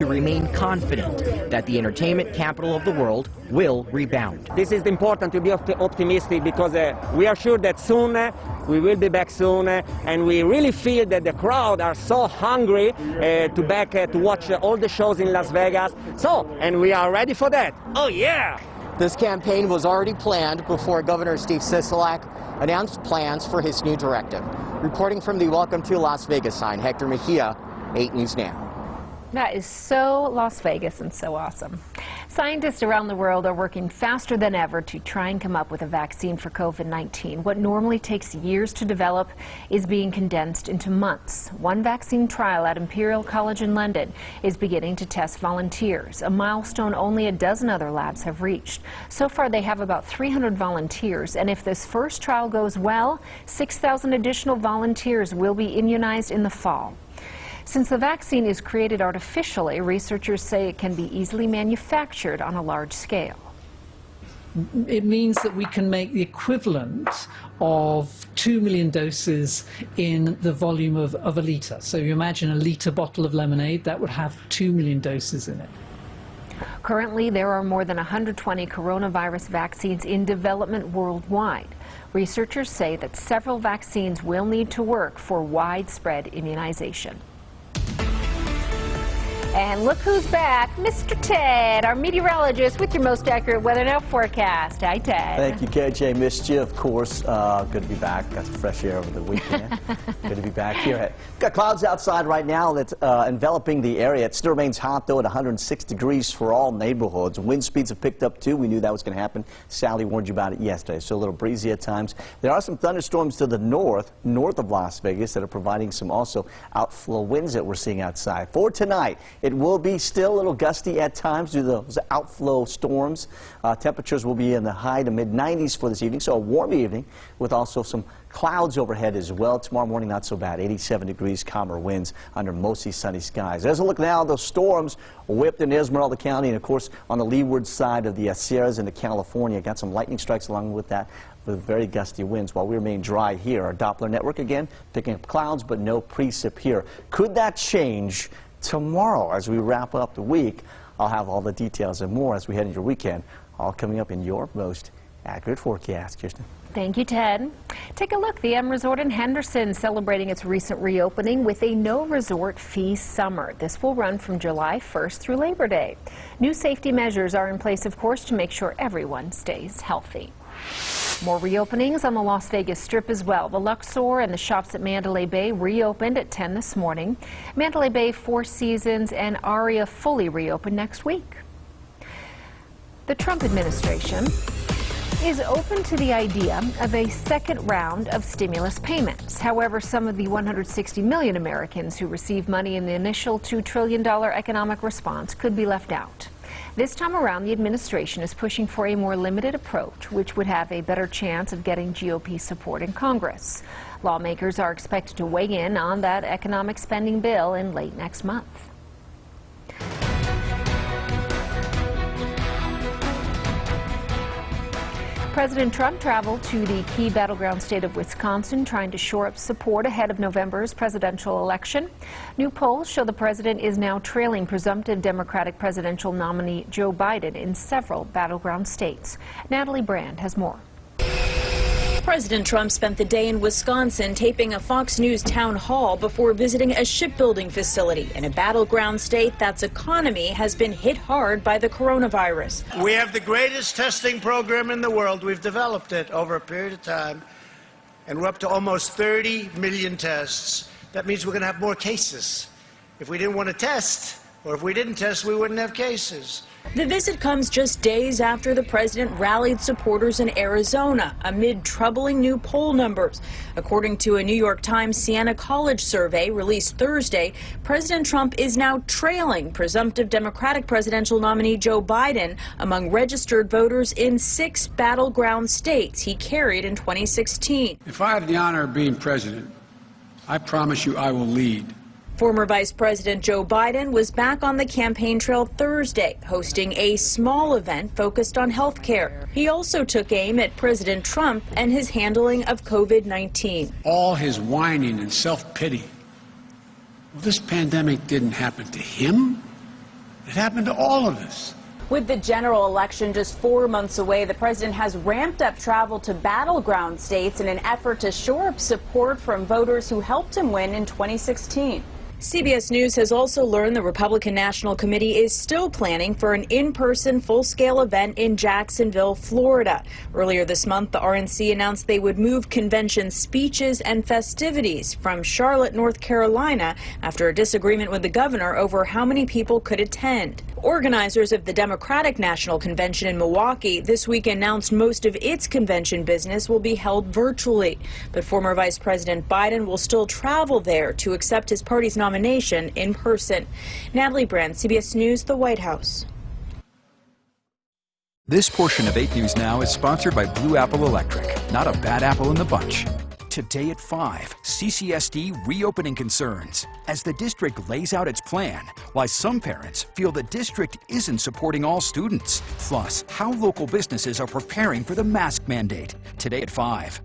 to remain confident that the entertainment capital of the world will rebound. This is important to be optimistic because we are sure that soon we will be back soon, and we really feel that the crowd are so hungry to watch all the shows in Las Vegas. And we are ready for that. Oh yeah! This campaign was already planned before Governor Steve Sisolak announced plans for his new directive. Reporting from the Welcome to Las Vegas sign, Hector Mejia, 8 News Now. That is so Las Vegas and so awesome. Scientists around the world are working faster than ever to try and come up with a vaccine for COVID-19. What normally takes years to develop is being condensed into months. One vaccine trial at Imperial College in London is beginning to test volunteers, a milestone only a dozen other labs have reached. So far, they have about 300 volunteers, and if this first trial goes well, 6,000 additional volunteers will be immunized in the fall. Since the vaccine is created artificially, researchers say it can be easily manufactured on a large scale. It means that we can make the equivalent of 2 million doses in the volume of a litre. So you imagine a litre bottle of lemonade, that would have 2 million doses in it. Currently, there are more than 120 coronavirus vaccines in development worldwide. Researchers say that several vaccines will need to work for widespread immunization. And look who's back, Mr. Ted, our meteorologist with your most accurate weather now forecast. Hi, Ted. Thank you, KJ. Missed you, of course. Good to be back. Got some fresh air over the weekend. Good to be back here. We've got clouds outside right now that's enveloping the area. It still remains hot, though, at 106 degrees for all neighborhoods. Wind speeds have picked up, too. We knew that was going to happen. Sally warned you about it yesterday, so a little breezy at times. There are some thunderstorms to the north of Las Vegas, that are providing some also outflow winds that we're seeing outside. For tonight, it will be still a little gusty at times due to those outflow storms. Temperatures will be in the high to mid-90s for this evening, so a warm evening with also some clouds overhead as well. Tomorrow morning, not so bad. 87 degrees, calmer winds under mostly sunny skies. There's a look now. Those storms whipped in Esmeralda County and, of course, on the leeward side of the Sierras into California. Got some lightning strikes along with that, with very gusty winds while we remain dry here. Our Doppler network again picking up clouds, but no precip here. Could that change tomorrow as we wrap up the week? I'll have all the details and more as we head into your weekend, all coming up in your most accurate forecast. Kirsten. Thank you, Ted. Take a look. The M Resort in Henderson celebrating its recent reopening with a no resort fee summer. This will run from July 1st through Labor Day. New safety measures are in place, of course, to make sure everyone stays healthy. More reopenings on the Las Vegas Strip as well. The Luxor and the shops at Mandalay Bay reopened at 10 this morning. Mandalay Bay, Four Seasons, and Aria fully reopen next week. The Trump administration is open to the idea of a second round of stimulus payments. However, some of the 160 million Americans who received money in the initial $2 trillion economic response could be left out. This time around, the administration is pushing for a more limited approach, which would have a better chance of getting GOP support in Congress. Lawmakers are expected to weigh in on that economic spending bill in late next month. President Trump traveled to the key battleground state of Wisconsin, trying to shore up support ahead of November's presidential election. New polls show the president is now trailing presumptive Democratic presidential nominee Joe Biden in several battleground states. Natalie Brand has more. President Trump spent the day in Wisconsin taping a Fox News town hall before visiting a shipbuilding facility in a battleground state that's economy has been hit hard by the coronavirus. We have the greatest testing program in the world. We've developed it over a period of time, and we're up to almost 30 million tests. That means we're going to have more cases. If we didn't want to test, or if we didn't test, we wouldn't have cases. The visit comes just days after the president rallied supporters in Arizona amid troubling new poll numbers. According to a New York Times Siena College survey released Thursday, President Trump is now trailing presumptive Democratic presidential nominee Joe Biden among registered voters in 6 battleground states he carried in 2016. If I have the honor of being president, I promise you I will lead. Former Vice President Joe Biden was back on the campaign trail Thursday, hosting a small event focused on health care. He also took aim at President Trump and his handling of COVID-19. All his whining and self-pity. Well, this pandemic didn't happen to him. It happened to all of us. With the general election just 4 months away, the president has ramped up travel to battleground states in an effort to shore up support from voters who helped him win in 2016. CBS News has also learned the Republican National Committee is still planning for an in-person full-scale event in Jacksonville, Florida. Earlier this month, the RNC announced they would move convention speeches and festivities from Charlotte, North Carolina, after a disagreement with the governor over how many people could attend. Organizers of the Democratic National Convention in Milwaukee this week announced most of its convention business will be held virtually. But former Vice President Biden will still travel there to accept his party's nomination in person. Natalie Brand, CBS News, the White House. This portion of 8 News Now is sponsored by Blue Apple Electric. Not a bad apple in the bunch. Today at 5, CCSD reopening concerns as the district lays out its plan, why some parents feel the district isn't supporting all students, plus how local businesses are preparing for the mask mandate. Today at 5.